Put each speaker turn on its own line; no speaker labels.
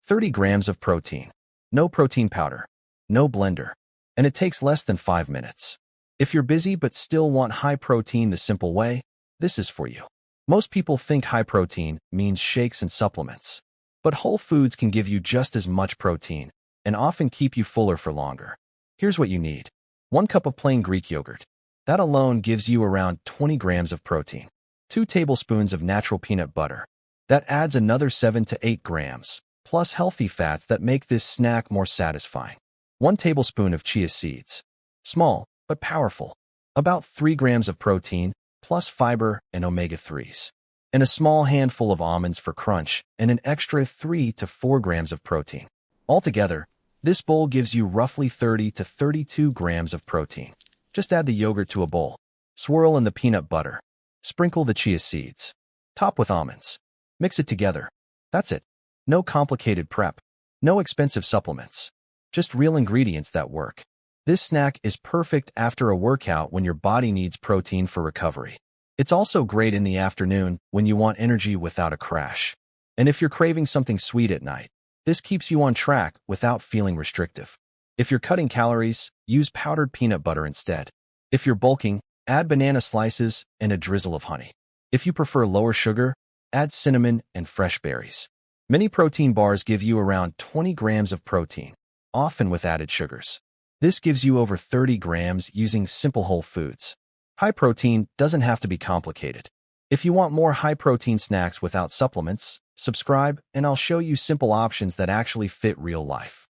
30 grams of protein. No protein powder. No blender. And it takes less than 5 minutes. If you're busy but still want high protein the simple way, this is for you. Most people think high protein means shakes and supplements. But whole foods can give you just as much protein and often keep you fuller for longer. Here's what you need. 1 cup of plain Greek yogurt. That alone gives you around 20 grams of protein. 2 tablespoons of natural peanut butter. That adds another 7 to 8 grams, plus healthy fats that make this snack more satisfying. 1 tablespoon of chia seeds. Small, but powerful. About 3 grams of protein, plus fiber and omega-3s. And a small handful of almonds for crunch, and an extra 3 to 4 grams of protein. Altogether, this bowl gives you roughly 30 to 32 grams of protein. Just add the yogurt to a bowl. Swirl in the peanut butter. Sprinkle the chia seeds. Top with almonds. Mix it together. That's it. No complicated prep. No expensive supplements. Just real ingredients that work. This snack is perfect after a workout when your body needs protein for recovery. It's also great in the afternoon when you want energy without a crash. And if you're craving something sweet at night, this keeps you on track without feeling restrictive. If you're cutting calories, use powdered peanut butter instead. If you're bulking, add banana slices and a drizzle of honey. If you prefer lower sugar, add cinnamon and fresh berries. Many protein bars give you around 20 grams of protein, often with added sugars. This gives you over 30 grams using simple whole foods. High protein doesn't have to be complicated. If you want more high-protein snacks without supplements, subscribe and I'll show you simple options that actually fit real life.